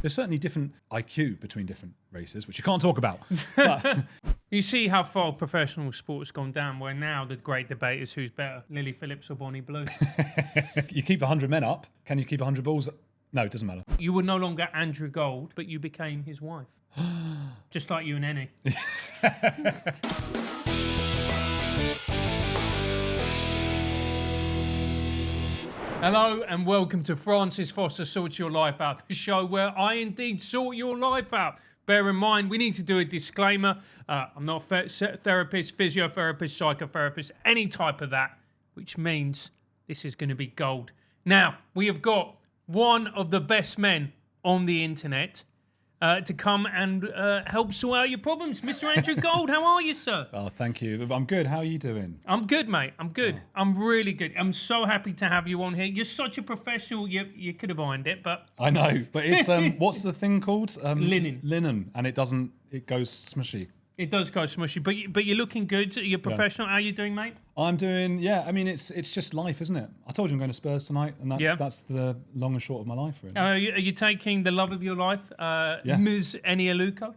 There's certainly different IQ between different races, which you can't talk about. But You see how far professional sport's gone down, where now the great debate is who's better, Lily Phillips or Bonnie Blue. you keep 100 men up. Can you keep 100 balls? No, it doesn't matter. You were no longer Andrew Gold, but you became his wife. Just like you and Eni. Hello and welcome to Francis Foster Sorts Your Life Out, the show where I indeed sort your life out. Bear in mind, we need to do a disclaimer. I'm not a therapist, physiotherapist, psychotherapist, any type of that, which means this is going to be gold. Now, we have got one of the best men on the internet to come and help sort out your problems. Mr. Andrew Gold, how are you, sir? Oh, thank you. I'm good. How are you doing? I'm good, mate. I'm good. Oh. I'm really good. I'm so happy to have you on here. You're such a professional. You could have ironed it, but... I know, but it's, what's the thing called? Linen. Linen, and it goes smushy. It does go smushy, but you're looking good. You're professional. Yeah. How are you doing, mate? I'm doing, I mean, it's just life, isn't it? I told you I'm going to Spurs tonight, and that's the long and short of my life, really. Are you taking the love of your life, Ms. Eni Aluko?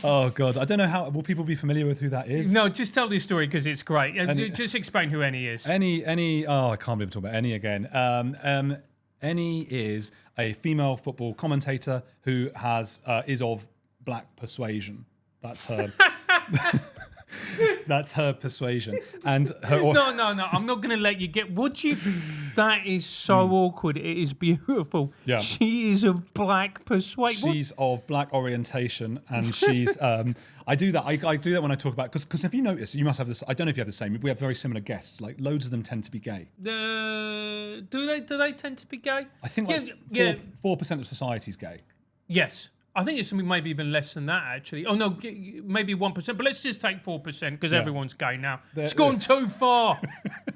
Oh, God. I don't know how... Will people be familiar with who that is? No, just tell the story, because it's great. Just explain who Eni is. Eni... Oh, I can't believe I'm talking about Eni again. Eni is a female football commentator who is of black persuasion. That's her... That's her persuasion. And her... No, I'm not going to let you get... Would you... That is so awkward. It is beautiful. Yeah. She is of black persuasion. She's of black orientation, and she's... I do that. I do that when I talk about... Because have you noticed, you must have this... I don't know if you have the same. We have very similar guests. Like, loads of them tend to be gay. Do they tend to be gay? I think 4% of society is gay. Yes. I think it's maybe even less than that, actually. Oh, no, maybe 1%. But let's just take 4% because everyone's gay now. It's gone too far.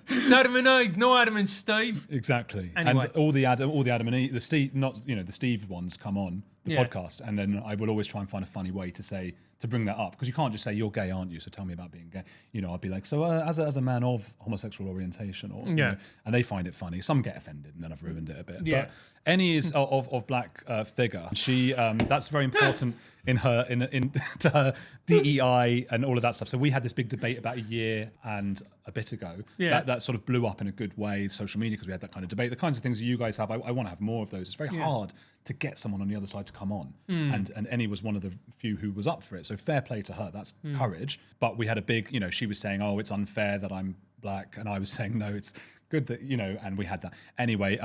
It's Adam and Eve, no Adam and Steve. Exactly. Anyway. And all the Adam and Eve, the Steve ones come on the podcast, and then I will always try and find a funny way to bring that up, because you can't just say you're gay, aren't you? So tell me about being gay. I'd be like, so as a man of homosexual orientation, or and they find it funny. Some get offended, and then I've ruined it a bit. Yeah. But Eni is of black figure. She that's very important in to her DEI and all of that stuff. So we had this big debate about a year and a bit ago. Yeah. That sort of blew up in a good way, social media, because we had that kind of debate. The kinds of things that you guys have, I want to have more of those. It's very hard to get someone on the other side to come on. And Eni was one of the few who was up for it. So fair play to her. That's courage. But we had a big, she was saying, oh, it's unfair that I'm black. And I was saying, no, it's good that, and we had that. Anyway.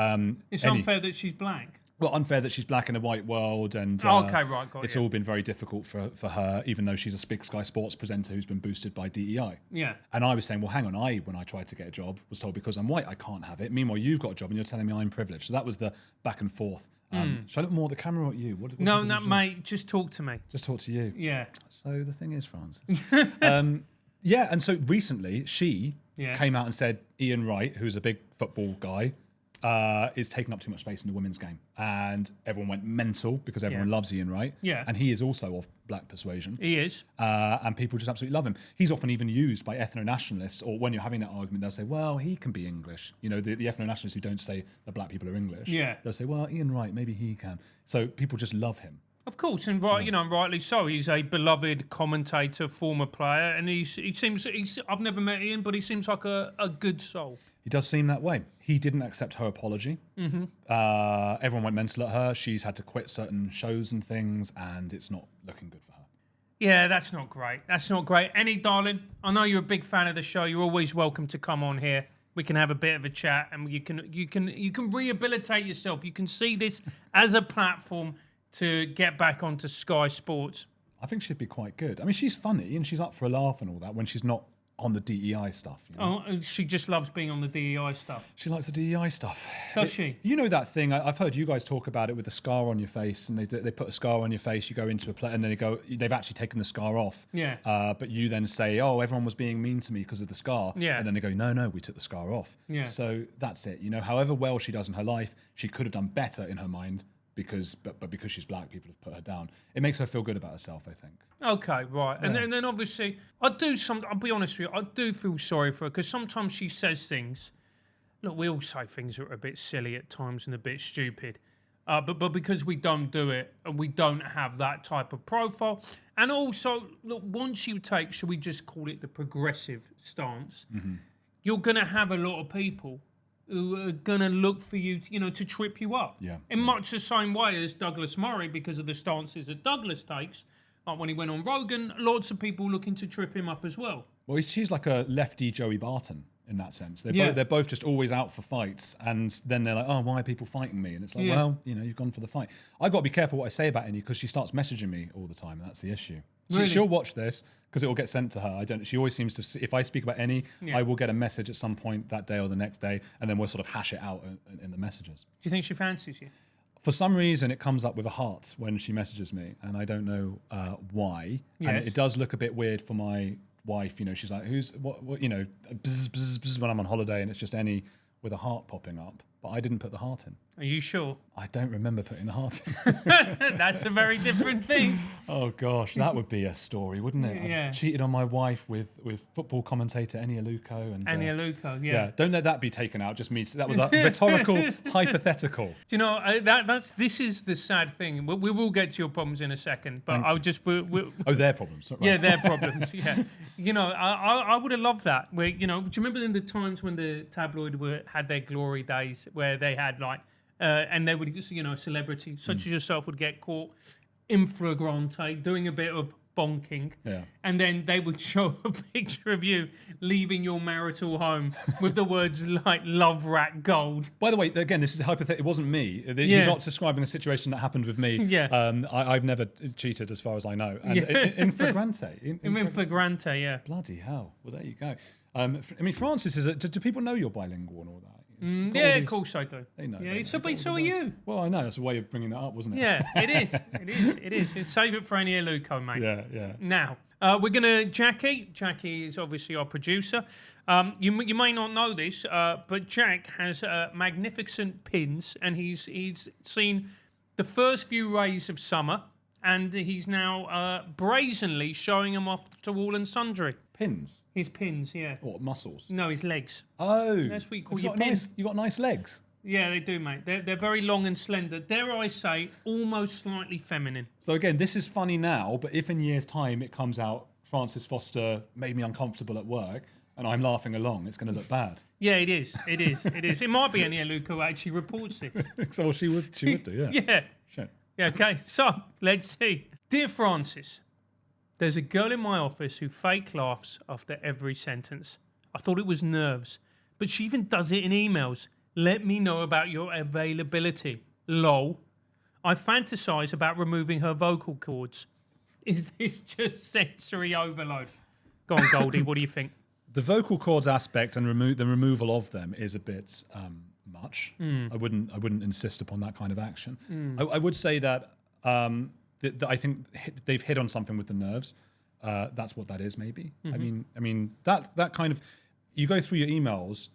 It's unfair that she's black. Well, unfair that she's black in a white world, and okay, right, got it's all been very difficult for her, even though she's a big Sky Sports presenter who's been boosted by DEI. Yeah. And I was saying, well, hang on, when I tried to get a job, was told because I'm white, I can't have it. Meanwhile, you've got a job, and you're telling me I'm privileged. So that was the back and forth. Should I look more at the camera or at you? What no, mate, just talk to me. Just talk to you. Yeah. So the thing is, Francis. And so recently she came out and said Ian Wright, who's a big football guy, is taking up too much space in the women's game, and everyone went mental because everyone loves Ian Wright, and he is also of black persuasion. He is, and people just absolutely love him. He's often even used by ethno-nationalists, or when you're having that argument, they'll say, "Well, he can be English." The ethno-nationalists who don't say that black people are English, they'll say, "Well, Ian Wright, maybe he can." So people just love him. Of course, and rightly so. He's a beloved commentator, former player, and he seems. I've never met Ian, but he seems like a good soul. He does seem that way. He didn't accept her apology. Everyone went mental at her. She's had to quit certain shows and things, and it's not looking good for her. Yeah, that's not great. Eni, darling, I know you're a big fan of the show. You're always welcome to come on here. We can have a bit of a chat, and you can rehabilitate yourself. You can see this as a platform to get back onto Sky Sports. I think she'd be quite good. I mean, she's funny and she's up for a laugh and all that when she's not on the DEI stuff. Oh, she just loves being on the DEI stuff. She likes the DEI stuff. Does she? You know that thing, I've heard you guys talk about it with the scar on your face, and they put a scar on your face, you go into a play, and then they've actually taken the scar off. Yeah. But you then say, oh, everyone was being mean to me because of the scar. Yeah. And then they go, no, we took the scar off. Yeah. So that's it. However well she does in her life, she could have done better in her mind. Because she's black, people have put her down. It makes her feel good about herself, I think. Okay, right. Yeah. And then obviously, I'll be honest with you, I do feel sorry for her, because sometimes she says things. Look, we all say things that are a bit silly at times and a bit stupid. but because we don't do it, and we don't have that type of profile, and also, look, once you take, should we just call it the progressive stance, you're going to have a lot of people who are going to look for you, to trip you up. Yeah. In much the same way as Douglas Murray, because of the stances that Douglas takes. Like when he went on Rogan, lots of people looking to trip him up as well. Well, she's like a lefty Joey Barton in that sense. They're both just always out for fights, and then they're like, oh, why are people fighting me? And it's like, well, you've gone for the fight. I've got to be careful what I say about Eni because she starts messaging me all the time, and that's the issue. Really? She'll watch this because it will get sent to her. She always seems to, if I speak about Eni, I will get a message at some point that day or the next day, and then we'll sort of hash it out in the messages. Do you think she fancies you? For some reason, it comes up with a heart when she messages me, and I don't know why. Yes. And it does look a bit weird for my wife. She's like, who's what bzz, bzz, bzz, when I'm on holiday, and it's just Eni with a heart popping up. But I didn't put the heart in. Are you sure? I don't remember putting the heart in. That's a very different thing. Oh gosh, that would be a story, wouldn't it? Yeah. I've cheated on my wife with football commentator Eni Aluko. And Eni Aluko, yeah. Don't let that be taken out. Just me. That was a rhetorical, hypothetical. Do you know this is the sad thing. We will get to your problems in a second, but I'll just. Their problems. Right. Yeah, their problems. Yeah, I would have loved that. Where do you remember in the times when the tabloid had their glory days, where they had like. And they would just, a celebrity such as yourself would get caught in flagrante doing a bit of bonking. Yeah. And then they would show a picture of you leaving your marital home with the words like "love rat gold." By the way, again, this is hypothetical. It wasn't me. He's not describing a situation that happened with me. Yeah. I've never cheated, as far as I know. And in flagrante. In flagrante, yeah. Bloody hell. Well, there you go. Francis, do people know you're bilingual and all that? Yeah, of course I do. They know. Yeah, so are you. Well, I know. That's a way of bringing that up, wasn't it? Yeah, it is. It is. Save it for Eni Aluko, mate. Yeah. Now, we're going to Jackie. Jackie is obviously our producer. You may not know this, but Jack has magnificent pins, and he's seen the first few rays of summer, and he's now brazenly showing them off to all and sundry. Pins? His pins, yeah. What, muscles? No, his legs. Oh. That's what you call your pins. You got nice legs. Yeah, they do, mate. They're very long and slender. Dare I say, almost slightly feminine. So again, this is funny now, but if in years' time it comes out, Francis Foster made me uncomfortable at work, and I'm laughing along, it's going to look bad. Yeah, it is. It might be Eni Aluko who actually reports this. So she would do, yeah. Yeah. Sure. Yeah, okay. So, let's see. Dear Francis, there's a girl in my office who fake laughs after every sentence. I thought it was nerves, but she even does it in emails. Let me know about your availability. Lol. I fantasize about removing her vocal cords. Is this just sensory overload? Go on, Goldie, what do you think? The vocal cords aspect and the removal of them is a bit much. I wouldn't insist upon that kind of action. I would say that I think they've hit on something with the nerves. That's what that is, maybe. I mean that kind of. You go through your emails.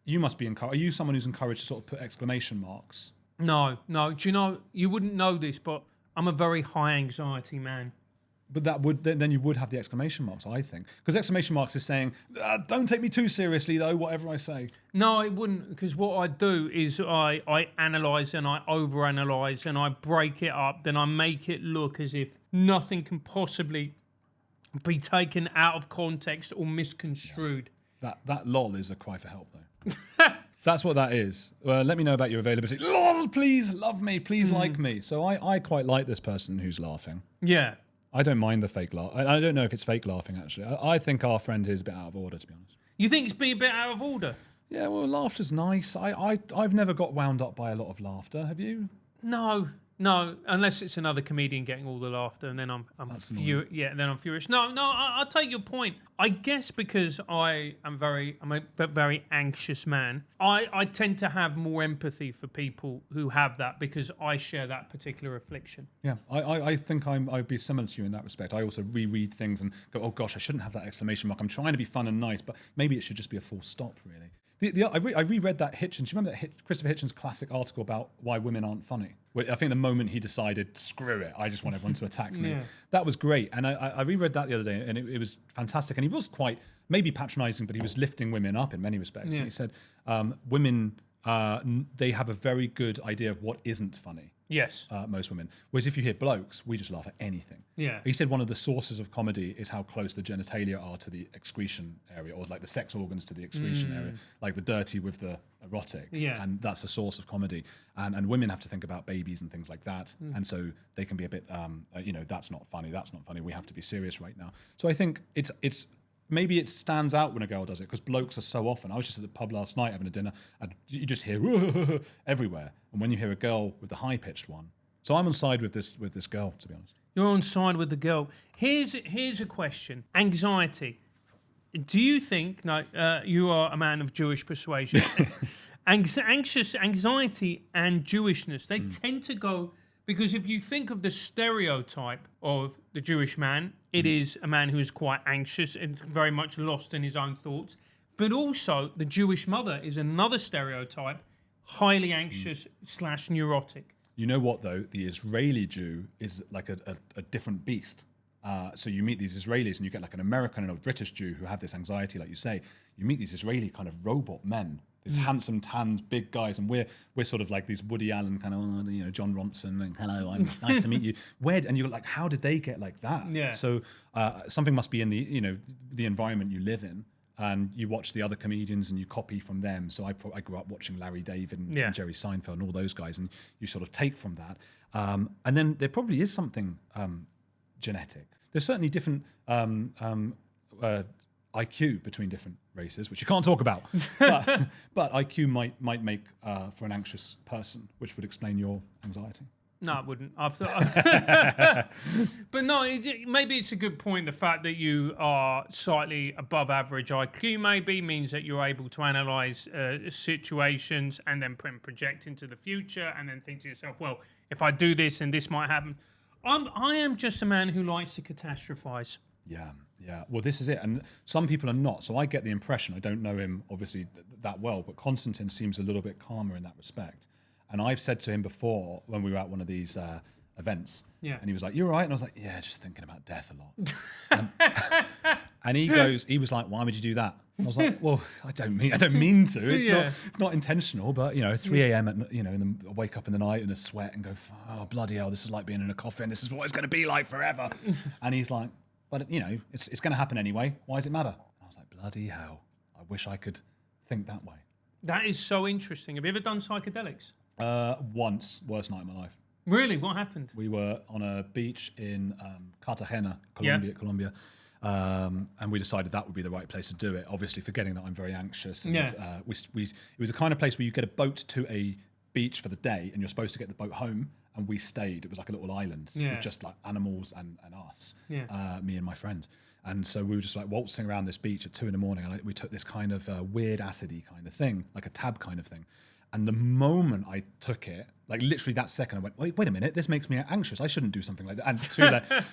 You must be encouraged. Are you someone who's encouraged to sort of put exclamation marks? No. Do you know? You wouldn't know this, but I'm a very high anxiety man. But that would then you would have the exclamation marks, I think, because exclamation marks is saying, "Don't take me too seriously, though. Whatever I say." No, it wouldn't, because what I do is I analyse and I overanalyse and I break it up. Then I make it look as if nothing can possibly be taken out of context or misconstrued. Yeah. That lol is a cry for help, though. That's what that is. Let me know about your availability. Lol, please love me, please like me. So I quite like this person who's laughing. Yeah. I don't mind the fake laugh. I don't know if it's fake laughing, actually. I think our friend is a bit out of order, to be honest. You think it's been a bit out of order? Yeah, well, laughter's nice. I've never got wound up by a lot of laughter. Have you? No, unless it's another comedian getting all the laughter, and then I'm furious. Yeah, then I'm furious. No, I'll take your point. I guess because I'm a very anxious man. I tend to have more empathy for people who have that because I share that particular affliction. Yeah, I think I'd be similar to you in that respect. I also reread things and go, oh gosh, I shouldn't have that exclamation mark. I'm trying to be fun and nice, but maybe it should just be a full stop, really. I reread that Hitchens. Do you remember that Christopher Hitchens' classic article about why women aren't funny? I think the moment he decided, screw it, I just want everyone to attack me. Yeah. That was great. And I reread that the other day, and it was fantastic. And he was quite, maybe patronising, but he was lifting women up in many respects. Yeah. And he said, women they have a very good idea of what isn't funny. Yes. Most women. Whereas if you hear blokes, we just laugh at anything. Yeah. He said one of the sources of comedy is how close the genitalia are to the excretion area, or like the sex organs to the excretion area, like the dirty with the erotic. Yeah. And that's the source of comedy. And women have to think about babies and things like that. And so they can be a bit, that's not funny. That's not funny. We have to be serious right now. So I think it's maybe it stands out when a girl does it because blokes are so often. I was just at the pub last night having a dinner and you just hear everywhere. And when you hear a girl with the high-pitched one. So I'm on side with this girl, to be honest. You're on side with the girl. Here's a question. Anxiety. Do you think, you are a man of Jewish persuasion, anxiety and Jewishness, they tend to go, because if you think of the stereotype of the Jewish man, it is a man who is quite anxious and very much lost in his own thoughts. But also the Jewish mother is another stereotype, highly anxious / neurotic. You know what, though? The Israeli Jew is like a different beast. So you meet these Israelis and you get like an American and a British Jew who have this anxiety, like you say. You meet these Israeli kind of robot men, these handsome, tanned, big guys, and we're sort of like these Woody Allen kind of, John Ronson, and hello, I'm nice to meet you. And you're like, how did they get like that? Yeah. So something must be in the environment you live in. And you watch the other comedians and you copy from them. So I grew up watching Larry David and Jerry Seinfeld and all those guys, and you sort of take from that. And then there probably is something genetic. There's certainly different IQ between different races, which you can't talk about. But IQ might make for an anxious person, which would explain your anxiety. No, it wouldn't. But no, maybe it's a good point. The fact that you are slightly above average IQ maybe means that you're able to analyse situations and then project into the future and then think to yourself, well, if I do this and this might happen. I am just a man who likes to catastrophize. Yeah. Well, this is it. And some people are not. So I get the impression, I don't know him obviously that well, but Konstantin seems a little bit calmer in that respect. And I've said to him before when we were at one of these events, and he was like, "You're right," and I was like, "Yeah, just thinking about death a lot." and he was like, "Why would you do that?" I was like, "Well, I don't mean to. It's not intentional, but 3 a.m. I wake up in the night in a sweat and go, oh bloody hell, this is like being in a coffin. This is what it's going to be like forever." And he's like, "But it's going to happen anyway. Why does it matter?" And I was like, "Bloody hell, I wish I could think that way." That is so interesting. Have you ever done psychedelics? Once, worst night of my life. Really? What happened? We were on a beach in Cartagena, Colombia, and we decided that would be the right place to do it. Obviously, forgetting that I'm very anxious. And it was the kind of place where you get a boat to a beach for the day, and you're supposed to get the boat home. And we stayed. It was like a little island with just like animals and us, me and my friend. And so we were just like waltzing around this beach at 2 a.m. and we took this kind of weird acidy kind of thing, like a tab kind of thing. And the moment I took it, like literally that second, I went, wait a minute, this makes me anxious. I shouldn't do something like that. And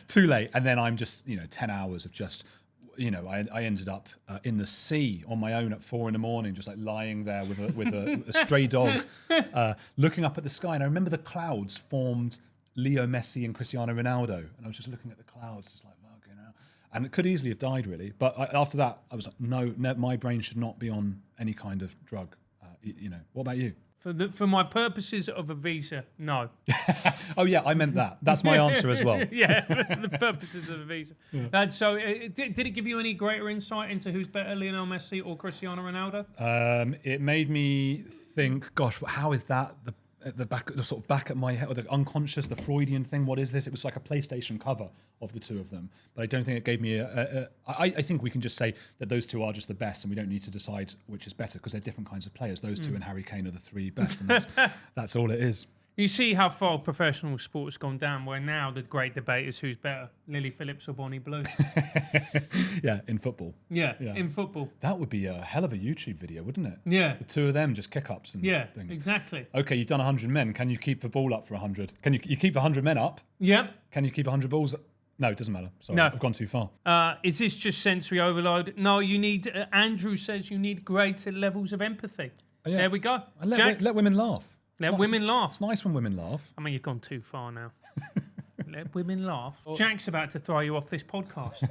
too late. And then I'm just, 10 hours of just, I ended up in the sea on my own at 4 a.m, just like lying there with a stray dog, looking up at the sky. And I remember the clouds formed Leo Messi and Cristiano Ronaldo. And I was just looking at the clouds, just like, and it could easily have died really. But after that, I was like, no, my brain should not be on any kind of drug. What about you? For my purposes of a visa, no. Oh yeah, I meant that. That's my answer as well. Yeah, the purposes of a visa. Yeah. So, did it give you any greater insight into who's better, Lionel Messi or Cristiano Ronaldo? It made me think, gosh, how is that the sort of back at my head, or the unconscious, the Freudian thing? What is this? It was like a PlayStation cover of the two of them, but I don't think it gave me I think we can just say that those two are just the best, and we don't need to decide which is better because they're different kinds of players. Those two and Harry Kane are the three best, and that's all it is. You see how far professional sport has gone down, where now the great debate is who's better, Lily Phillips or Bonnie Blue. Yeah, in football. Yeah, in football. That would be a hell of a YouTube video, wouldn't it? Yeah. The two of them just kick-ups and things. Yeah, exactly. Okay, you've done 100 men. Can you keep the ball up for 100? Can you keep 100 men up? Yep. Can you keep 100 balls? No, it doesn't matter. Sorry, no. I've gone too far. Is this just sensory overload? No, you need, Andrew says you need greater levels of empathy. Oh, yeah. There we go. And let women laugh. Let women laugh. It's nice when women laugh. I mean, you've gone too far now. Let women laugh. Jack's about to throw you off this podcast.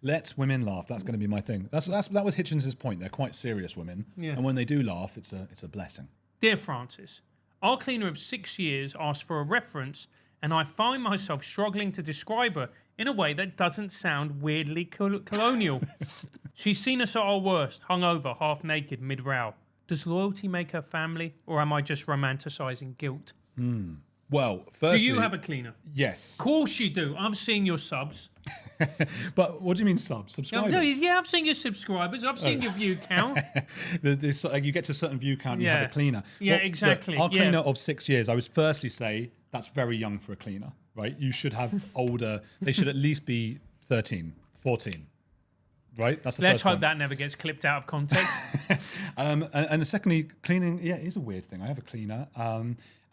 Let women laugh. That's going to be my thing. That was Hitchens' point. They're quite serious women, and when they do laugh, it's a blessing. Dear Francis, our cleaner of 6 years asked for a reference, and I find myself struggling to describe her in a way that doesn't sound weirdly colonial. She's seen us at our worst, hungover, half naked, mid-row. Does loyalty make her family, or am I just romanticising guilt? Well, firstly... Do you have a cleaner? Yes. Of course you do. I've seen your subs. But what do you mean subs? Subscribers? Yeah, I've seen your subscribers. I've seen your view count. You get to a certain view count and you have a cleaner. Yeah, Well, exactly. Look, our cleaner of 6 years, I would firstly say that's very young for a cleaner, right? You should have older. They should at least be 13, 14. Right? That's the Let's first hope one. that never gets clipped out of context. And secondly, cleaning, is a weird thing. I have a cleaner.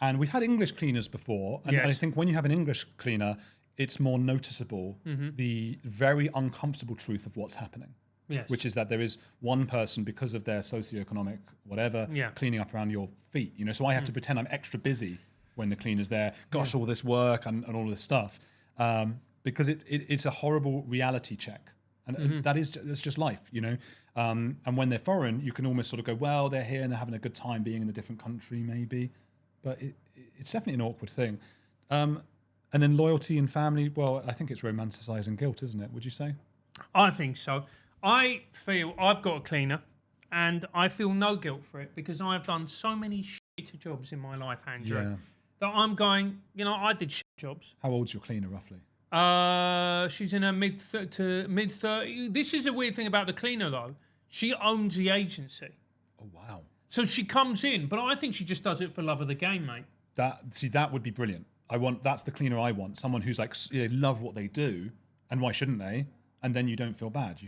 And we've had English cleaners before. And I think when you have an English cleaner, it's more noticeable the very uncomfortable truth of what's happening. Yes. Which is that there is one person, because of their socioeconomic whatever, cleaning up around your feet. So I have to pretend I'm extra busy when the cleaner's there. Gosh, all this work and all this stuff. Because it's a horrible reality check. And that's just life, And when they're foreign, you can almost sort of go, well, they're here and they're having a good time being in a different country, maybe. But it's definitely an awkward thing. And then loyalty and family, well, I think it's romanticising guilt, isn't it? Would you say? I think so. I feel I've got a cleaner and I feel no guilt for it because I've done so many shit jobs in my life, Andrew, that I'm going, I did shit jobs. How old's your cleaner, roughly? She's in her mid 30s. This is a weird thing about the cleaner, though. She owns the agency. Oh, wow. So she comes in, but I think she just does it for love of the game, mate. That would be brilliant. That's the cleaner I want. Someone who's like, they love what they do, and why shouldn't they? And then you don't feel bad.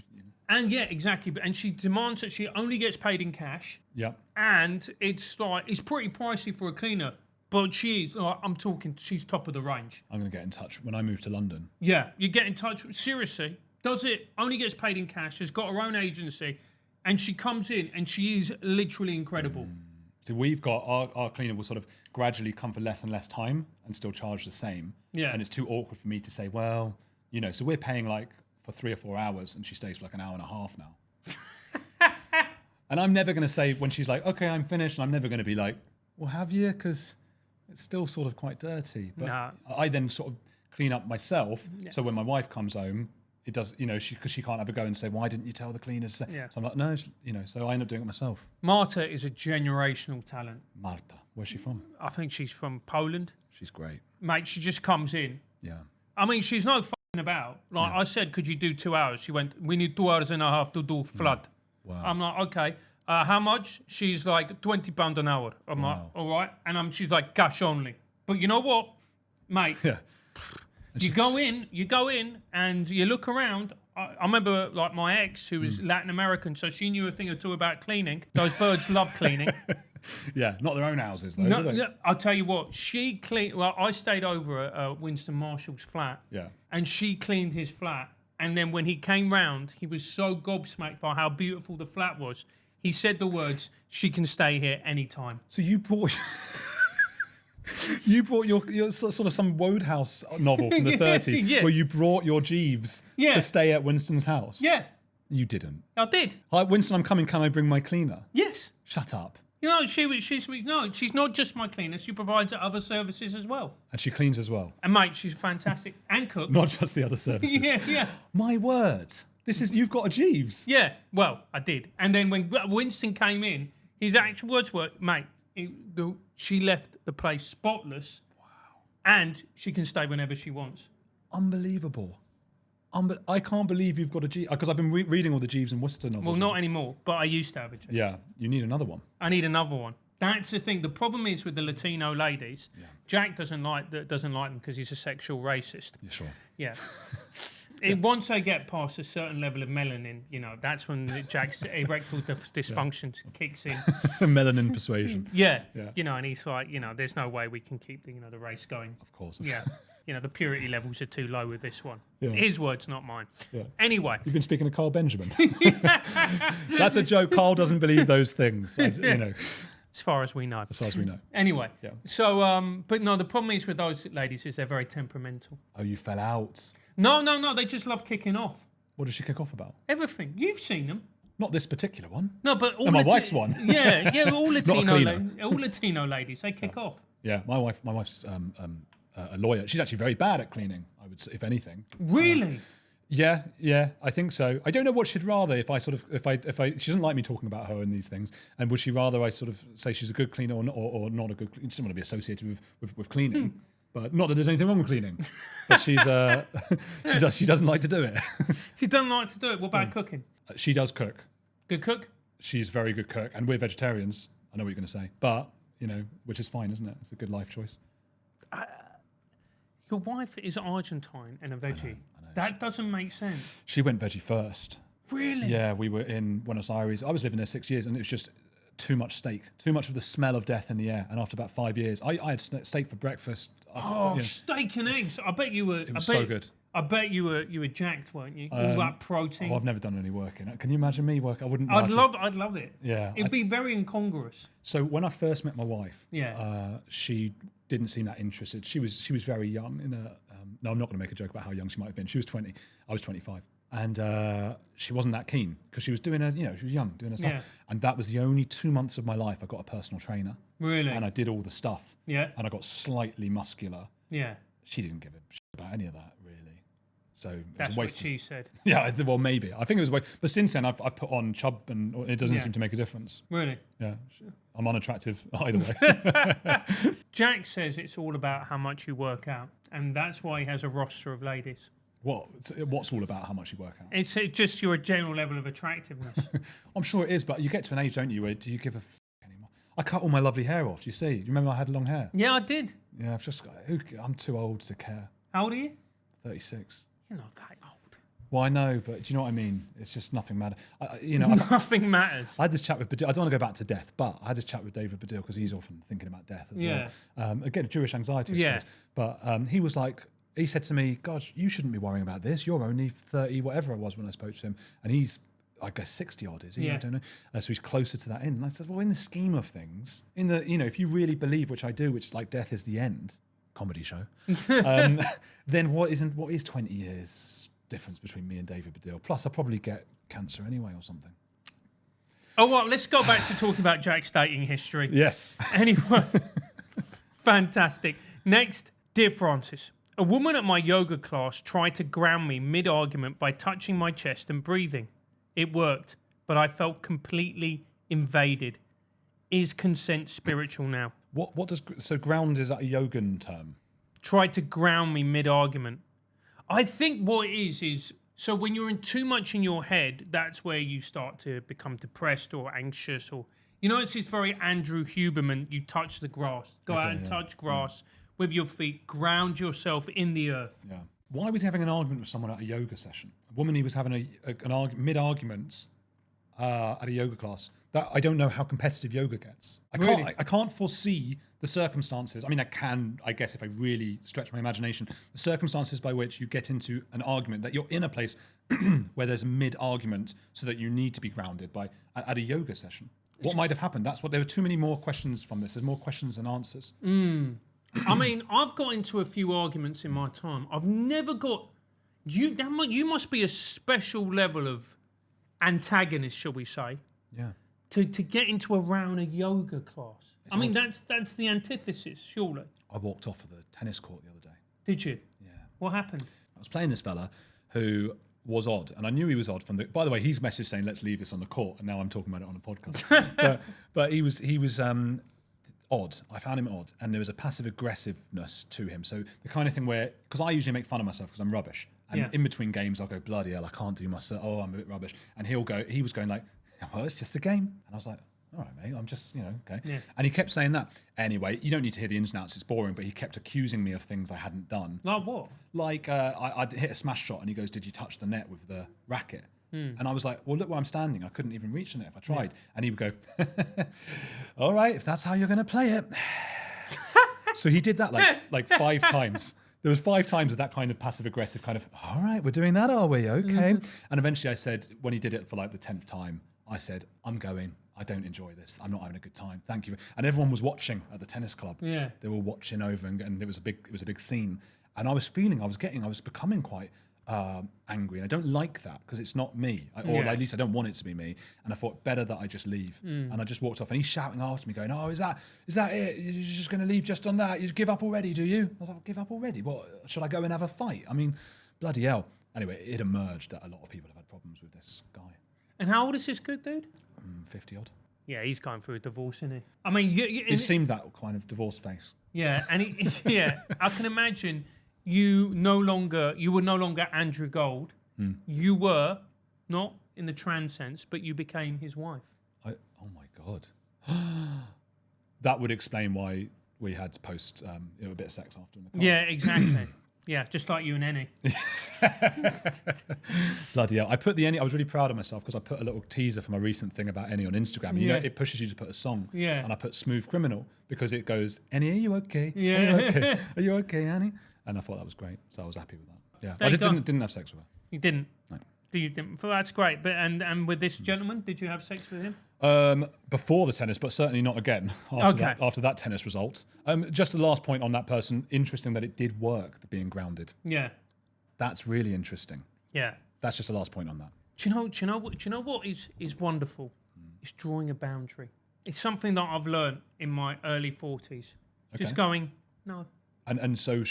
And yeah, exactly. And she demands that she only gets paid in cash. Yeah. And it's pretty pricey for a cleaner. But she's top of the range. I'm going to get in touch when I move to London. Yeah, you get in touch. Seriously, only gets paid in cash, has got her own agency, and she comes in and she is literally incredible. So we've got, our cleaner will sort of gradually come for less and less time and still charge the same. Yeah. And it's too awkward for me to say, well, so we're paying like for 3 or 4 hours and she stays for like an hour and a half now. And I'm never going to say when she's like, okay, I'm finished. And I'm never going to be like, well, have you? Because it's still sort of quite dirty. But I then sort of clean up myself. Yeah. So when my wife comes home, it does, because she can't have a go and say, why didn't you tell the cleaners? Yeah. So I'm like, no, so I end up doing it myself. Marta is a generational talent. Marta, where's she from? I think she's from Poland. She's great. Mate, she just comes in. Yeah. I mean, she's no fucking about. Like I said, could you do 2 hours? She went, we need 2 hours and a half to do flood. Wow. I'm like, okay. How much? She's like £20 an hour. I'm like, all right. And she's like, cash only. But you know what, mate? Yeah. You go in and you look around. I remember like my ex who was Latin American, so she knew a thing or two about cleaning. Those birds love cleaning. Yeah, not their own houses though, do they? No, I'll tell you what, she cleaned. Well, I stayed over at Winston Marshall's flat. Yeah. And she cleaned his flat. And then when he came round, he was so gobsmacked by how beautiful the flat was. He said the words, "She can stay here anytime." So you brought... You brought your sort of some Wodehouse novel from the 30s where you brought your Jeeves to stay at Winston's house. Yeah. You didn't. I did. Hi, Winston, I'm coming. Can I bring my cleaner? Yes. Shut up. She's not just my cleaner. She provides other services as well. And she cleans as well. And mate, she's fantastic and cook. Not just the other services. Yeah. My word. You've got a Jeeves. Yeah. Well, I did. And then when Winston came in, his actual words were, mate, she left the place spotless. Wow. And she can stay whenever she wants. Unbelievable. I can't believe you've got a Jeeves. Because I've been reading all the Jeeves and Worcester novels. Well, not anymore, but I used to have a Jeeves. Yeah, you need another one. I need another one. That's the thing. The problem is with the Latino ladies, Jack doesn't like them because he's a sexual racist. Yeah, sure. Yeah. Once they get past a certain level of melanin, that's when Jack's erectile dysfunction kicks in. Melanin persuasion. Yeah. And he's like, there's no way we can keep the race going. Of course. Yeah. The purity levels are too low with this one. Yeah. His words, not mine. Yeah. Anyway. You've been speaking to Carl Benjamin. That's a joke. Carl doesn't believe those things. As far as we know. As far as we know. Anyway. Yeah. So, but no, the problem is with those ladies is they're very temperamental. Oh, you fell out. No. They just love kicking off. What does she kick off about? Everything. You've seen them. Not this particular one. No, but all my wife's one. Yeah, all cleaner. All Latino ladies, they kick off. Yeah, my wife's a lawyer. She's actually very bad at cleaning, I would say, if anything. Really? Yeah, I think so. I don't know what she'd rather if she doesn't like me talking about her and these things, and would she rather I sort of say she's a good cleaner or not a good cleaner? She doesn't want to be associated with cleaning, but not that there's anything wrong with cleaning. But she's she doesn't like to do it. She doesn't like to do it. What about cooking? She does cook. Good cook? She's very good cook, and we're vegetarians. I know what you're going to say, but which is fine, isn't it? It's a good life choice. Your wife is Argentine and a veggie. I know. That doesn't make sense. She went veggie first. Really? Yeah, we were in Buenos Aires. I was living there 6 years, and it was just too much steak, too much of the smell of death in the air. And after about 5 years, I had steak for breakfast. Steak and eggs! I bet you were. It was so good. I bet you were jacked, weren't you? All that protein. I've never done any work in it. Can you imagine me work? I wouldn't. I'd love it. Yeah, it'd be very incongruous. So when I first met my wife, yeah, she didn't seem that interested. She was very young. No, I'm not going to make a joke about how young she might have been. She was 20. I was 25. And she wasn't that keen because she was doing she was young, doing her stuff. Yeah. And that was the only 2 months of my life I got a personal trainer. Really? And I did all the stuff. Yeah. And I got slightly muscular. Yeah. She didn't give a shit about any of that, really. So that's it was a waste. What she said. Yeah, well, maybe. I think it was a waste. But since then, I've put on chub and it doesn't seem to make a difference. Really? Yeah. I'm unattractive either way. Jack says it's all about how much you work out. And that's why he has a roster of ladies. What's all about how much you work out? It's just your general level of attractiveness. I'm sure it is, but you get to an age, don't you, where do you give a anymore? I cut all my lovely hair off. Do you see? Do you remember I had long hair? Yeah, I did. Yeah, I'm too old to care. How old are you? 36. You're not that old. Well, I know, but do you know what I mean? It's just nothing matters. Nothing matters. I had this chat with Badil. I don't want to go back to death, but I had this chat with David Badil because he's often thinking about death as well. Again, Jewish anxiety, I suppose. But he was like, he said to me, God, you shouldn't be worrying about this. You're only 30, whatever I was when I spoke to him. And he's, I guess, 60 odd, is he? Yeah. I don't know. So he's closer to that end. And I said, well, in the scheme of things, if you really believe, which I do, which is like death is the end, comedy show, then what is 20 years difference between me and David Badil? Plus, I'll probably get cancer anyway or something. Oh, well, let's go back to talking about Jack's dating history. Yes. Anyway, fantastic. Next, dear Francis, a woman at my yoga class tried to ground me mid-argument by touching my chest and breathing. It worked, but I felt completely invaded. Is consent spiritual now? So ground, is that a yogan term? Tried to ground me mid-argument. I think what it is so when you're in too much in your head, that's where you start to become depressed or anxious, or it's this very Andrew Huberman, you touch the grass. Go out and touch grass with your feet, ground yourself in the earth. Yeah. Why was he having an argument with someone at a yoga session? A woman he was having an mid-argument at a yoga class. That I don't know how competitive yoga gets. I can't foresee the circumstances. I mean, I can, I guess, if I really stretch my imagination, the circumstances by which you get into an argument, that you're in a place where there's a mid-argument so that you need to be grounded at a yoga session. What might have happened? There were too many more questions from this. There's more questions than answers. I mean, I've got into a few arguments in my time. I've never got... You must be a special level of antagonist, shall we say? Yeah. To get into around a yoga class. I mean, that's the antithesis, surely. I walked off of the tennis court the other day. Did you? Yeah. What happened? I was playing this fella who was odd, and I knew he was odd from the... By the way, he's messaged saying, let's leave this on the court, and now I'm talking about it on a podcast. but he was odd. I found him odd, and there was a passive aggressiveness to him. So the kind of thing where... Because I usually make fun of myself because I'm rubbish. And in between games, I'll go, bloody hell, I can't do myself. Oh, I'm a bit rubbish. And he was going like, well, it's just a game. And I was like, all right, mate, I'm just, okay. Yeah. And he kept saying that. Anyway, you don't need to hear the ins and outs, it's boring, but he kept accusing me of things I hadn't done. Like what? Like, I'd hit a smash shot and he goes, did you touch the net with the racket? And I was like, well, look where I'm standing. I couldn't even reach the net if I tried. Yeah. And he would go, all right, if that's how you're going to play it. So he did that like 5 times. There was 5 times with that kind of passive-aggressive kind of, all right, we're doing that, are we? Okay. Mm-hmm. And eventually I said, when he did it for like the 10th time, I said, I'm going. I don't enjoy this. I'm not having a good time. Thank you. And everyone was watching at the tennis club. Yeah. They were watching over and it was a big scene. And I was becoming quite angry, and I don't like that because it's not me, or at least I don't want it to be me. And I thought better that I just leave. And I just walked off, and he's shouting after me, going, "Oh, is that it? You're just going to leave just on that? You give up already, do you?" I was like, "Give up already? What? Should I go and have a fight? I mean, bloody hell." Anyway, it emerged that a lot of people have had problems with this guy. And how old is this good dude? 50 odd. Yeah, he's going through a divorce, isn't he? I mean, It seemed that kind of divorce face. Yeah, and I can imagine you were no longer Andrew Gold. You were not in the trans sense, but you became his wife. Oh my God. That would explain why we had to post a bit of sex after in the car. Yeah, exactly. Yeah, just like you and Eni. Bloody hell. I put the Eni, I was really proud of myself because I put a little teaser for my recent thing about Eni on Instagram. You know, it pushes you to put a song. Yeah. And I put Smooth Criminal because it goes, "Eni, are you okay? Yeah. Are you okay? Are you okay, Annie?" And I thought that was great. So I was happy with that. Yeah. I didn't have sex with her. You didn't? No. You didn't? Well, that's great. But and with this gentleman, did you have sex with him? Before the tennis, but certainly not again after that tennis result. Just the last point on that person, interesting that it did work, the being grounded. Yeah. That's really interesting. Yeah. That's just the last point on that. Do you know what is wonderful? It's drawing a boundary. It's something that I've learned in my early 40s. Just going, no. And so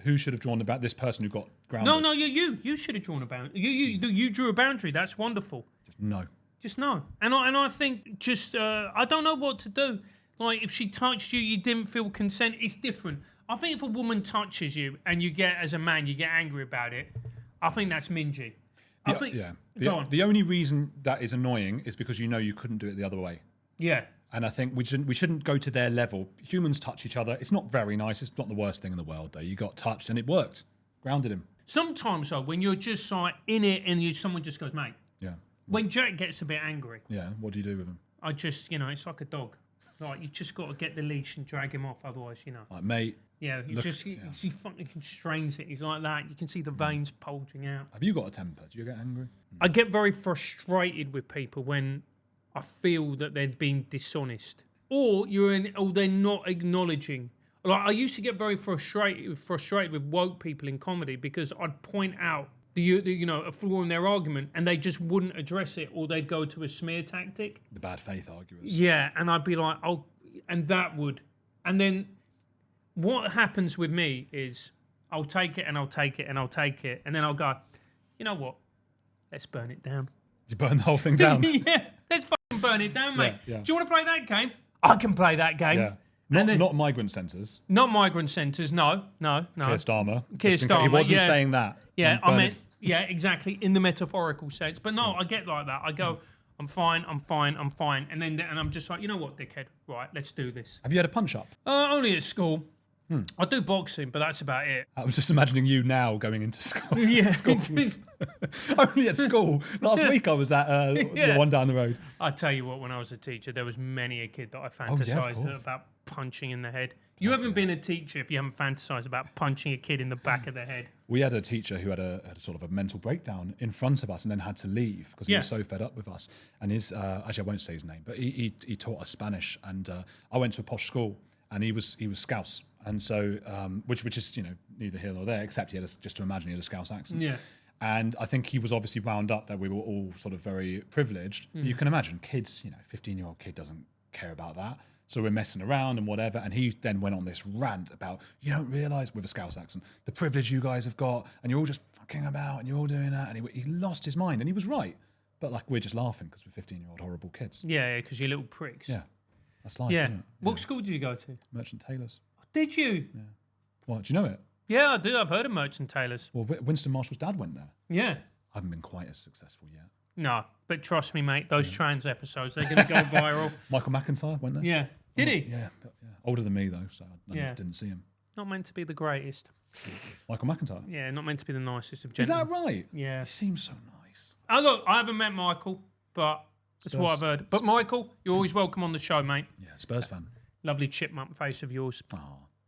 who should have drawn about this person who got grounded? No, you should have drawn a boundary. You drew a boundary. That's wonderful. Just no. And I think just I don't know what to do. Like if she touched you, you didn't feel consent. It's different. I think if a woman touches you and you get, as a man, you get angry about it, I think that's mingy. The only reason that is annoying is because you know you couldn't do it the other way. Yeah. And I think we shouldn't go to their level. Humans touch each other. It's not very nice. It's not the worst thing in the world, though. You got touched and it worked. Grounded him. Sometimes, though, when you're just like in it and someone just goes, mate. Yeah. When Jack gets a bit angry. Yeah. What do you do with him? I just, it's like a dog. Like, you just got to get the leash and drag him off. Otherwise, Like, mate. Yeah, he fucking constrains it. He's like that. You can see the veins bulging out. Have you got a temper? Do you get angry? I get very frustrated with people when I feel that they're being dishonest, or they're not acknowledging. Like I used to get very frustrated with woke people in comedy because I'd point out a flaw in their argument and they just wouldn't address it, or they'd go to a smear tactic. The bad faith arguers. Yeah, and I'd be like, and then what happens with me is I'll take it and I'll take it and I'll take it, and then I'll go, you know what? Let's burn it down. You burn the whole thing down? Yeah, let's fucking burn it down, mate. Yeah. Do you want to play that game? I can play that game. Yeah. Not migrant centres. Not migrant centres, no. Keir Starmer. He wasn't saying that. Yeah, I meant, exactly, in the metaphorical sense. But no, I get like that. I go, I'm fine. And then I'm just like, you know what, dickhead? Right, let's do this. Have you had a punch-up? Only at school. I do boxing, but that's about it. I was just imagining you now going into school. Yeah. Schools. Only at school. Last week I was at the one down the road. I tell you what, when I was a teacher, there was many a kid that I fantasised about punching in the head. You haven't been a teacher if you haven't fantasised about punching a kid in the back of the head. We had a teacher who had a sort of a mental breakdown in front of us and then had to leave because he was so fed up with us. And his, actually I won't say his name, but he taught us Spanish, and I went to a posh school and he was Scouse. And so, which is, neither here nor there, except just to imagine he had a Scouse accent. Yeah. And I think he was obviously wound up that we were all sort of very privileged. You can imagine kids, 15-year-old kid doesn't care about that. So we're messing around and whatever. And he then went on this rant about, you don't realise, with a Scouse accent, the privilege you guys have got, and you're all just fucking about and you're all doing that. And he lost his mind, and he was right. But we're just laughing because we're 15-year-old horrible kids. Yeah, because you're little pricks. Yeah. That's life, yeah. isn't it? What school did you go to? Merchant Taylors. Did you? Yeah. What, do you know it? Yeah, I do. I've heard of Merchant Taylors. Well, Winston Marshall's dad went there. Yeah. I haven't been quite as successful yet. No, but trust me, mate, those trans episodes, they're going to go viral. Michael McIntyre went there? Yeah. Did he? Yeah. Older than me, though, so I didn't see him. Not meant to be the greatest. Michael McIntyre? Yeah, not meant to be the nicest of gentlemen. Is that right? Yeah. He seems so nice. Look, I haven't met Michael, but that's what I've heard. But Michael, you're always welcome on the show, mate. Yeah, Spurs fan. Lovely chipmunk face of yours. Oh.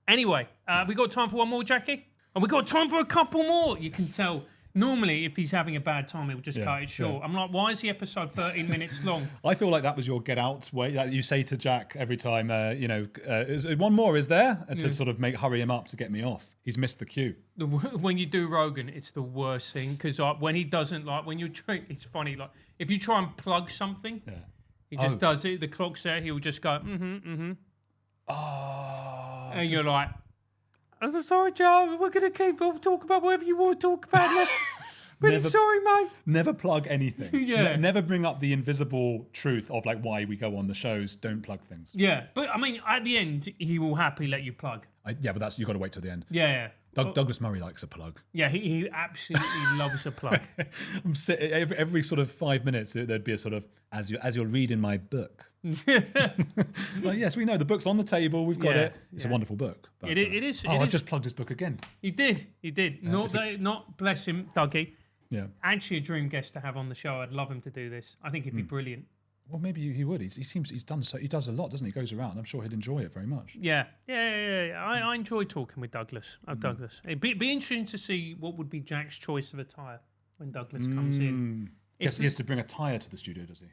Anyway, we got time for one more, Jackie? And we got time for a couple more. You can tell Normally, if he's having a bad time, he'll just cut it short. yeah. I'm like, why is the episode 13 minutes long? I feel like that was your get out way that you say to Jack every time, is one more, is there? And to sort of hurry him up to get me off. He's missed the cue. When you do Rogan, it's the worst thing because when he doesn't it's funny. Like if you try and plug something, he just does it. The clock's there. He'll just go, Oh, and you're like, I'm sorry, Joe. We're gonna keep on talk about whatever you want to talk about. Really sorry, mate. Never plug anything. Yeah. Never bring up the invisible truth of like why we go on the shows. Don't plug things. Yeah, but I mean, at the end, he will happily let you plug. But you got to wait till the end. Yeah. Douglas Murray likes a plug. Yeah, he absolutely loves a plug. I'm every sort of 5 minutes there'd be a sort of as you're reading my book. Like, yes, we know the book's on the table. We've got it. It's a wonderful book. But, it is. I've just plugged his book again. He did. Not bless him, Dougie. Yeah. Actually, a dream guest to have on the show. I'd love him to do this. I think he'd be brilliant. Well, maybe he would. He does a lot, doesn't he? He goes around. I'm sure he'd enjoy it very much. Yeah. I enjoy talking with Douglas. Douglas. It'd be interesting to see what would be Jack's choice of attire when Douglas comes in. Yes, he has to bring a tyre to the studio, does he?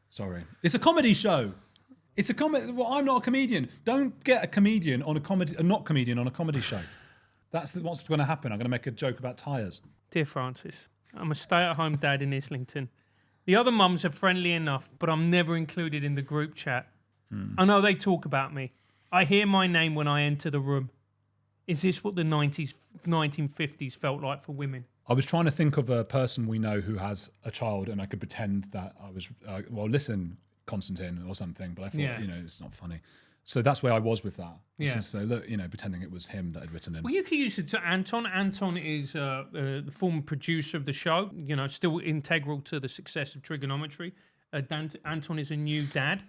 Sorry. It's a comedy show. It's a comedy. Well, I'm not a comedian. Don't get a comedian on a comedy show. That's what's going to happen. I'm going to make a joke about tyres. Dear Francis, I'm a stay-at-home dad in Islington. The other mums are friendly enough, but I'm never included in the group chat. I know they talk about me. I hear my name when I enter the room. Is this what the 1950s felt like for women? I was trying to think of a person we know who has a child, and I could pretend that I was, listen, Constantine or something, but I thought, it's not funny. So that's where I was with that. So look, pretending it was him that had written it. Well, you could use it to Anton. Anton is the former producer of the show, still integral to the success of Trigonometry. Anton is a new dad.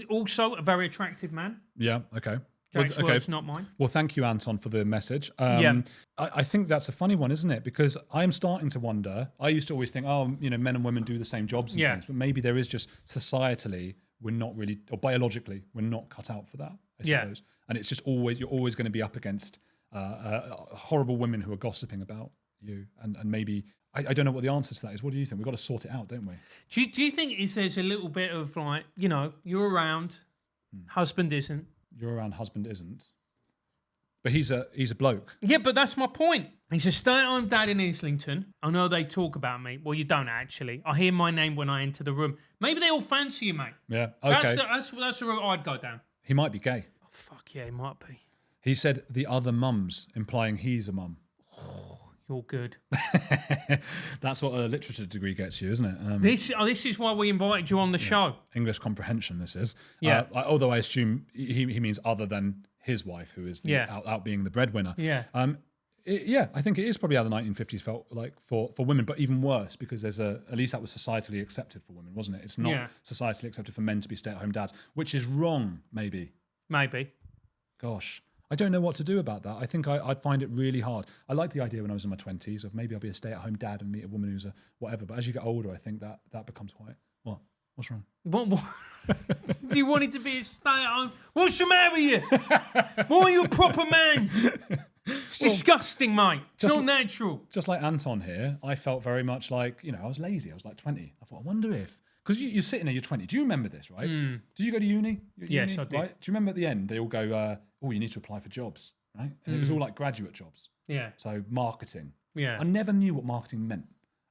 Also a very attractive man. Yeah, okay. Jack's words, not mine. Well, thank you, Anton, for the message. I think that's a funny one, isn't it? Because I'm starting to wonder. I used to always think, men and women do the same jobs and things, but maybe there is just societally, we're not really, or biologically, we're not cut out for that, I suppose. And it's just you're always going to be up against horrible women who are gossiping about you. And maybe, I don't know what the answer to that is. What do you think? We've got to sort it out, don't we? Do you think there's a little bit of like, you're around, husband isn't. You're around, husband isn't. But he's a bloke. Yeah, but that's my point. He's a stay-at-home dad in Islington. I know they talk about me. Well, you don't actually. I hear my name when I enter the room. Maybe they all fancy you, mate. Yeah, okay. That's the route I'd go down. He might be gay. Oh, fuck yeah, he might be. He said the other mums, implying he's a mum. Oh, you're good. That's what a literature degree gets you, isn't it? This is why we invited you on the show. English comprehension, this is. Yeah. Although I assume he means other than his wife, who is out being the breadwinner. Yeah. I think it is probably how the 1950s felt like for women, but even worse because there's at least that was societally accepted for women, wasn't it? It's not societally accepted for men to be stay-at-home dads, which is wrong, maybe. Maybe. Gosh, I don't know what to do about that. I think I'd find it really hard. I liked the idea when I was in my 20s of maybe I'll be a stay-at-home dad and meet a woman who's a whatever, but as you get older, I think that becomes quite, what? What's wrong? What? You wanted to be a stay-at-home? What's the matter with you? Why are you a proper man? It's disgusting, mate. It's not natural. Just like Anton here, I felt very much like, I was lazy. I was like 20. I thought, I wonder if... Because you're sitting there, you're 20. Do you remember this, right? Did you go to uni? Yes, I did. Right? Do you remember at the end, they all go, you need to apply for jobs, right? And it was all like graduate jobs. Yeah. So marketing. Yeah. I never knew what marketing meant.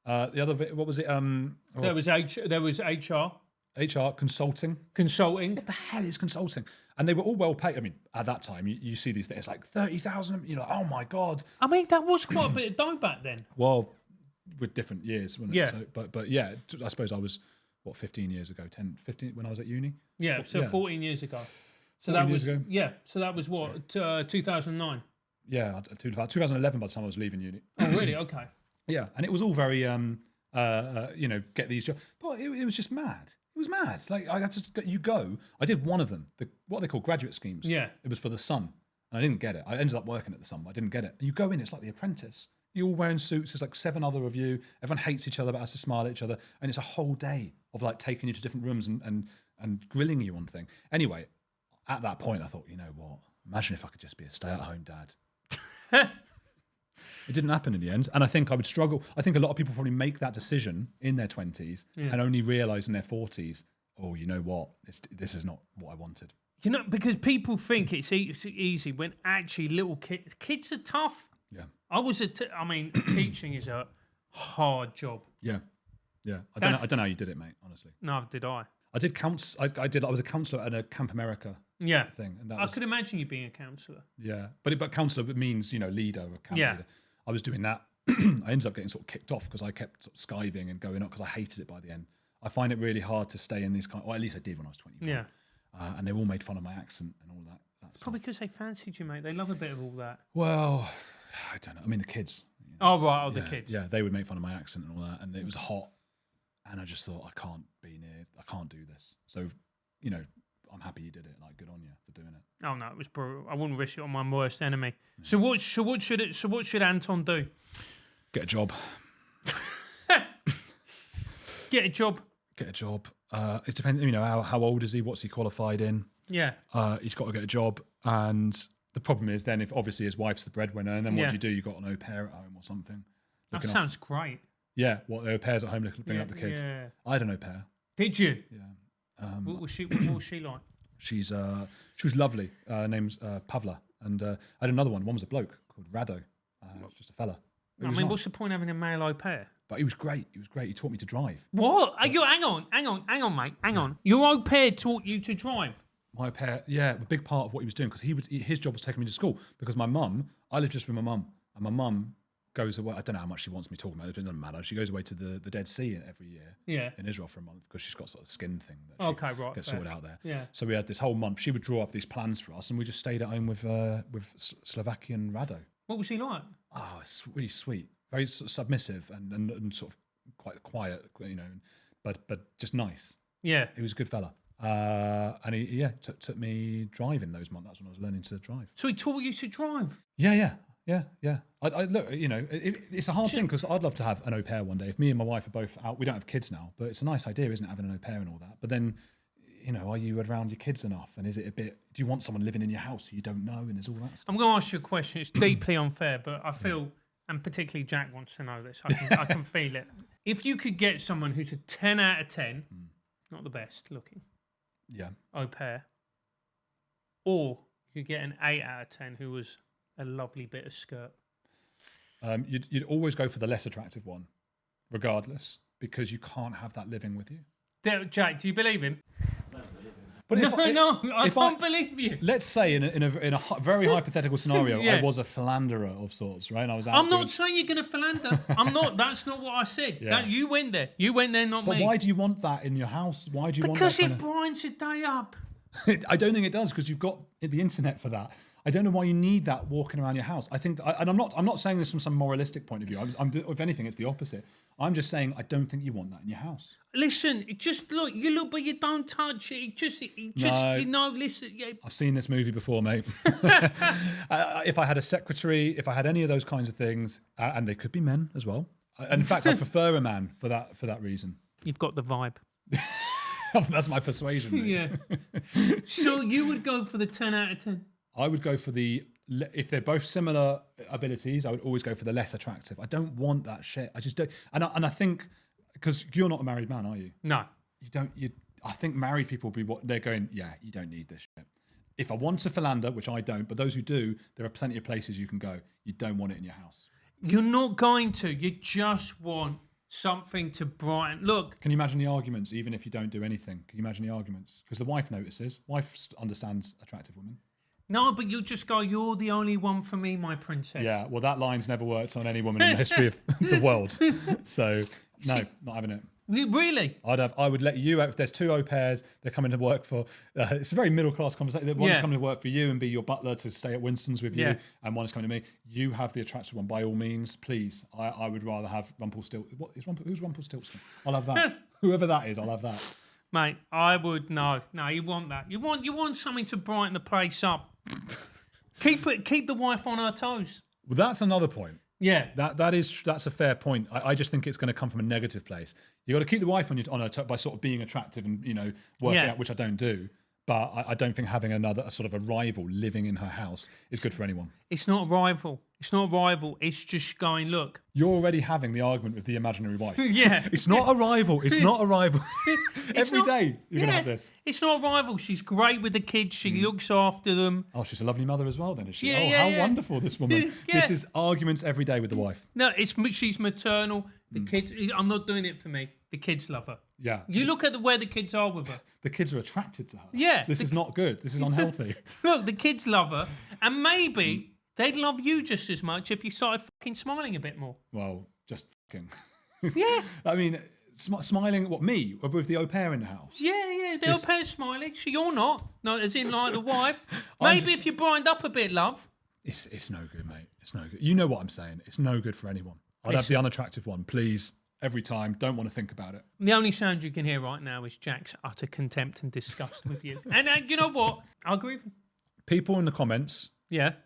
The other bit, what was it? There was HR. HR, consulting. Consulting. What the hell is consulting? And they were all well paid. I mean, at that time, you see these things, it's like 30,000, oh my God. I mean, that was quite a bit of dough back then. Well, with different years, wasn't it? Yeah. So, but yeah, I suppose I was, 15 years ago, 15, when I was at uni? Yeah, 14 years ago. So that was, so that was what, 2009? Yeah, 2011 by the time I was leaving uni. Oh, really? Okay. Yeah, and it was all very, get these jobs. But it was just mad. It was mad. Like, I had to go. I did one of them, what they call graduate schemes. Yeah. It was for the Sun, and I didn't get it. I ended up working at the Sun, but I didn't get it. And you go in, it's like The Apprentice. You're all wearing suits. There's like 7 other of you. Everyone hates each other, but has to smile at each other. And it's a whole day of like taking you to different rooms and grilling you on thing. Anyway, at that point, I thought, you know what? Imagine if I could just be a stay-at-home dad. It didn't happen in the end. And I think I would struggle. I think a lot of people probably make that decision in their 20s and only realise in their 40s, oh, you know what? This is not what I wanted. You know, because people think it's easy when actually little kids are tough. Yeah. I mean, teaching is a hard job. Yeah. Yeah. I don't know how you did it, mate, honestly. Neither did I. I did I was a counsellor at a Camp America thing. And I could imagine you being a counsellor. Yeah. But counsellor means, leader or camp leader. I was doing that. I ended up getting sort of kicked off because I kept sort of skiving and going up because I hated it by the end. I find it really hard to stay in these or at least I did when I was 21. Yeah. And they all made fun of my accent and all that. Probably because they fancied you, mate. They love a bit of all that. Well, I don't know. I mean, the kids. Oh, right. The kids. Yeah, they would make fun of my accent and all that. And it was hot. And I just thought, I can't do this. So, I'm happy you did it. Like, good on you for doing it. Oh, no, it was brutal. I wouldn't wish it on my worst enemy. Yeah. So what should Anton do? Get a job. Get a job. Get a job. It depends, how old is he? What's he qualified in? Yeah. He's got to get a job. And the problem is then if obviously his wife's the breadwinner, and then what do? You've got an au pair at home or something. That sounds great. Yeah, what, au pairs at home bringing up the kids. Yeah. I had an au pair. Did you? Yeah. What was she like? She was lovely. Her name's Pavla. And I had another one. One was a bloke called Rado. Just a fella. What's the point of having a male au pair? But he was great. He taught me to drive. What? Hang on, mate. Hang on. Your au pair taught you to drive? My au pair, a big part of what he was doing, because his job was taking me to school. Because my mum, I live just with my mum, and my mum goes away. I don't know how much she wants me talking about it, but it doesn't matter. She goes away to the Dead Sea every year in Israel for a month because she's got sort of skin thing that she gets sorted out there. Yeah. So we had this whole month. She would draw up these plans for us, and we just stayed at home with Slovakian Rado. What was he like? Oh, it's really sweet, very submissive and sort of quite quiet, but just nice. Yeah, he was a good fella. And he took me driving those months. That's when I was learning to drive. So he taught you to drive? Yeah. I look, it's a hard thing because I'd love to have an au pair one day. If me and my wife are both out, we don't have kids now, but it's a nice idea, isn't it, having an au pair and all that? But then, are you around your kids enough? And is it do you want someone living in your house who you don't know and there's all that stuff? I'm going to ask you a question. It's deeply unfair, but I feel, and particularly Jack wants to know this, I can feel it. If you could get someone who's a 10 out of 10, not the best looking, au pair, or you could get an 8 out of 10 who was a lovely bit of skirt. You'd always go for the less attractive one, regardless, because you can't have that living with you. Jack, do you believe him? But I can't believe you. Let's say in a very hypothetical scenario, I was a philanderer of sorts, right? And I was out. I'm not saying you're going to philander. I'm not. That's not what I said. Yeah. You went there. You went there, not me. But why do you want that in your house? Why do you want that? Because it brightens your day up. I don't think it does, because you've got the internet for that. I don't know why you need that walking around your house. I think, and I'm not saying this from some moralistic point of view. If anything, it's the opposite. I'm just saying I don't think you want that in your house. Listen, just look. You look, but you don't touch it. Listen. Yeah. I've seen this movie before, mate. If I had a secretary, if I had any of those kinds of things, and they could be men as well. And in fact, I prefer a man for that reason. You've got the vibe. That's my persuasion, mate. Yeah. So you would go for the 10 out of 10? I would go for if they're both similar abilities, I would always go for the less attractive. I don't want that shit. I just don't. And I think, because you're not a married man, are you? No. You don't. I think married people will be what they're going, yeah, you don't need this shit. If I want to philander, which I don't, but those who do, there are plenty of places you can go. You don't want it in your house. You're not going to. You just want something to brighten. Look. Can you imagine the arguments, even if you don't do anything? Can you imagine the arguments? Because the wife notices. Wife understands attractive women. No, but you'll just go, you're the only one for me, my princess. Yeah, well, that line's never worked on any woman in the history of the world. So, no, not having it. Really? I would let you, if there's two au pairs, they're coming to work for, it's a very middle-class conversation. One's coming to work for you and be your butler to stay at Winston's with you, and one's coming to me. You have the attractive one, by all means, please. I would rather have Rumpelstiltskin. Who's Rumpelstiltskin? I'll have that. Whoever that is, I'll have that. Mate, I would, no, you want that. You want something to brighten the place up. Keep the wife on her toes. Well, that's another point. Yeah, that's a fair point. I just think it's going to come from a negative place. You got to keep the wife on her toes by sort of being attractive and working out, which I don't do. But I don't think having a sort of a rival living in her house is good for anyone. It's not a rival. It's not a rival. It's just going, look. You're already having the argument with the imaginary wife. Yeah. It's not a rival. It's not a rival. Every day you're going to have this. It's not a rival. She's great with the kids. She looks after them. Oh, she's a lovely mother as well then, is she? Yeah, how wonderful, this woman. Yeah. This is arguments every day with the wife. No, she's maternal. The kids, I'm not doing it for me. The kids love her. Yeah. You look at where the kids are with her. The kids are attracted to her. Yeah. This is not good. This is unhealthy. Look, the kids love her. And maybe they'd love you just as much if you started fucking smiling a bit more. Well, just fucking. Yeah. I mean, smiling, what, me? With the au pair in the house? Yeah. The au pair's smiling. So you're not. No, as in like the wife. Maybe if you brined up a bit, love. It's no good, mate. It's no good. You know what I'm saying. It's no good for anyone. I'd have the unattractive one, please. Every time. Don't want to think about it. The only sound you can hear right now is Jack's utter contempt and disgust with you. And you know what? I agree with him. People in the comments,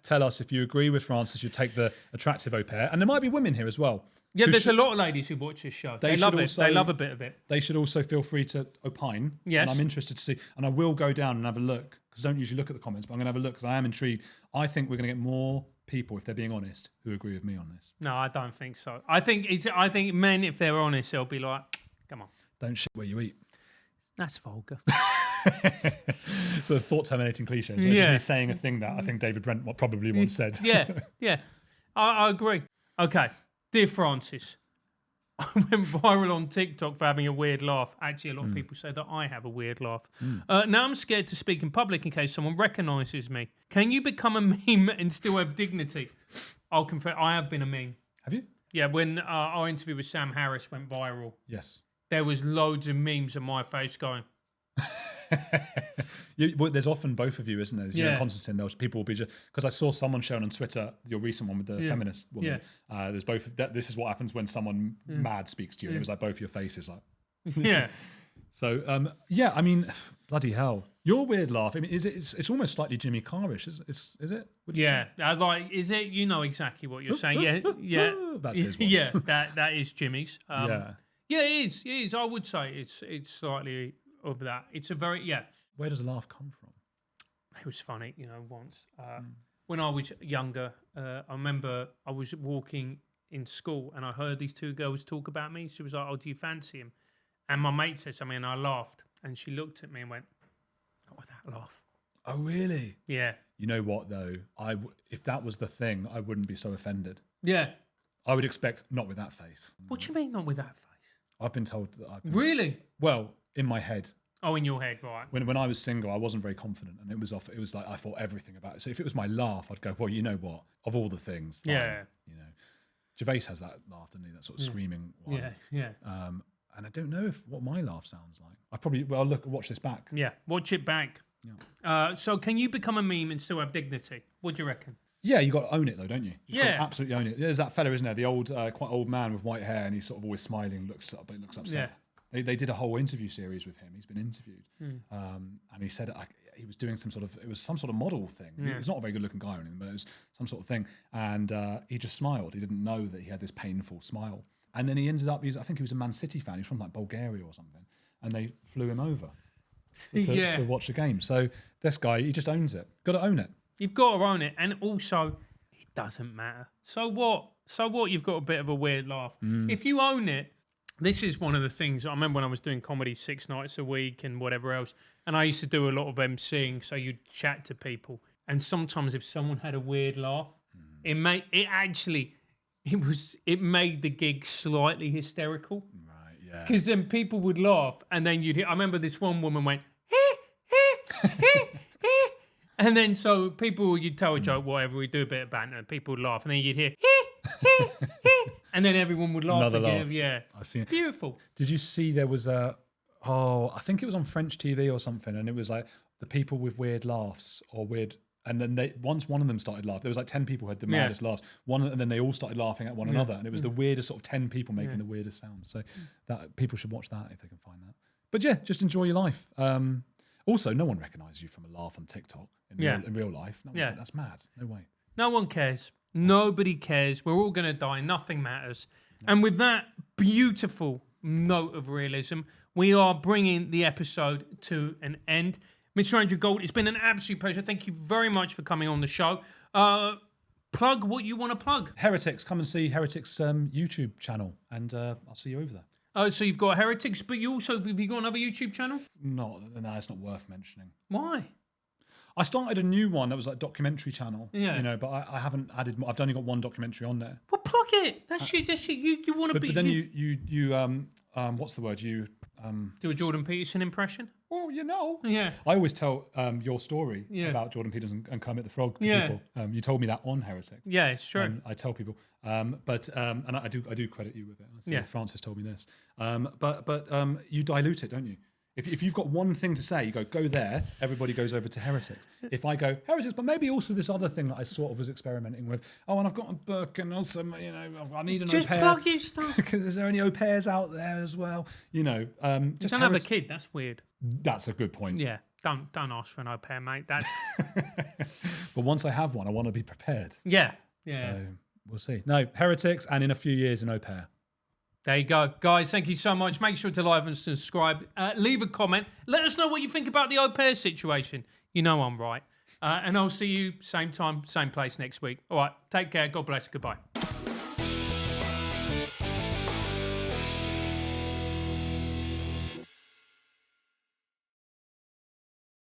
tell us if you agree with Francis, you take the attractive au pair. And there might be women here as well. Yeah, there's a lot of ladies who watch this show. They love it. They love a bit of it. They should also feel free to opine. Yes. And I'm interested to see. And I will go down and have a look, because I don't usually look at the comments, but I'm going to have a look because I am intrigued. I think we're going to get more people, if they're being honest, who agree with me on this. No, I don't think so. I think men, if they're honest, they'll be like, come on. Don't shit where you eat. That's vulgar. So the thought-terminating cliche. So it's just me saying a thing that I think David Brent probably once said. Yeah. I agree. Okay. Dear Francis, I went viral on TikTok for having a weird laugh. Actually, a lot of people say that I have a weird laugh. Now I'm scared to speak in public in case someone recognises me. Can you become a meme and still have dignity? I'll confess, I have been a meme. Have you? Yeah, when our interview with Sam Harris went viral. Yes. There was loads of memes of my face going. Well, there's often both of you, isn't there? As you and Constantine, people will be just because I saw someone showing on Twitter your recent one with the feminist woman. There's both. This is what happens when someone mad speaks to you. And it was like both of your faces, like. Yeah. So I mean, bloody hell, your weird laugh. I mean, it's almost slightly Jimmy Carrish, is it? I was like, is it? You know exactly what you're saying. Yeah. That's his one. Yeah, that is Jimmy's. Yeah, it is. I would say it's slightly of that. It's a very Where does the laugh come from? It was funny, once. When I was younger, I remember I was walking in school and I heard these two girls talk about me. She was like, oh, do you fancy him? And my mate said something and I laughed. And she looked at me and went, not with that laugh. Oh, really? Yeah. You know what, though? If that was the thing, I wouldn't be so offended. Yeah. I would expect not with that face. What do you mean not with that face? I've been told that Really? Well, in my head. Oh, in your head, right. When I was single, I wasn't very confident, and it was like I thought everything about it. So if it was my laugh, I'd go, well, you know what? Of all the things, fine. Yeah. Gervais has that laugh, doesn't he? That sort of screaming one. Yeah. And I don't know what my laugh sounds like. Watch this back. Yeah, watch it back. Yeah. So can you become a meme and still have dignity? What do you reckon? Yeah, you got to own it though, don't you? You just got to absolutely own it. There's that fella, isn't there? The old, quite old man with white hair, and he's sort of always smiling, looks upset. Yeah. They did a whole interview series with him. He's been interviewed, and he said he was doing some sort of model thing. Yeah. He's not a very good looking guy or anything, but it was some sort of thing. And he just smiled. He didn't know that he had this painful smile. And then he ended up, I think he was a Man City fan. He's from like Bulgaria or something. And they flew him over to watch the game. So this guy, he just owns it. Got to own it. You've got to own it. And also, it doesn't matter. So what? You've got a bit of a weird laugh. If you own it, this is one of the things. I remember when I was doing comedy 6 nights a week and whatever else. And I used to do a lot of emceeing. So you'd chat to people. And sometimes if someone had a weird laugh, it made the gig slightly hysterical. Right, yeah. Because then people would laugh, and then you'd hear, I remember this one woman went, heh. And then so you'd tell a joke, whatever, we'd do a bit of banter, and people would laugh, and then you'd hear, and then everyone would laugh Another again. laugh. Yeah. I see it. Beautiful. Did you see there was I think it was on French TV or something, and it was like the people with weird laughs or weird. And then once one of them started laughing, there was like 10 people who had the maddest laughs. And then they all started laughing at one another, and it was the weirdest sort of 10 people making the weirdest sounds. So that people should watch that if they can find that. But yeah, just enjoy your life. Also, no one recognises you from a laugh on TikTok in real life. No one's like, that's mad. No way. No one cares. Nobody cares. We're all going to die. Nothing matters. And with that beautiful note of realism, we are bringing the episode to an end. Mr. Andrew Gold, it's been an absolute pleasure. Thank you very much for coming on the show. Plug what you want to plug. Heretics, come and see Heretics' YouTube channel, and I'll see you over there. Oh, so you've got Heretics, but you also, have you got another YouTube channel? No, it's not worth mentioning. Why? I started a new one that was like a documentary channel, Yeah. but I haven't added more. I've only got one documentary on there. Well, plug it. That's you. You want to be. But then you what's the word? You do a Jordan Peterson impression. Well, Yeah. I always tell your story Yeah. about Jordan Peterson and Kermit the Frog to Yeah. people. You told me that on Heretics. Yeah, it's true. I tell people, and I do credit you with it. I say, Yeah. Francis told me this, but you dilute it, don't you? If you've got one thing to say, you go there. Everybody goes over to Heretics. If I go Heretics, but maybe also this other thing that I sort of was experimenting with. Oh, and I've got a book, and also I need an au Just pair. plug your stuff. Because is there any au pairs out there as well? Just don't have a kid. That's weird. That's a good point. Yeah. Don't ask for an au pair, mate. That's But once I have one, I want to be prepared. yeah. So we'll see. No, Heretics, and in a few years, an au pair. There you go. Guys, thank you so much. Make sure to like and subscribe. Leave a comment. Let us know what you think about the au pair situation. You know I'm right. And I'll see you same time, same place next week. All right. Take care. God bless. Goodbye.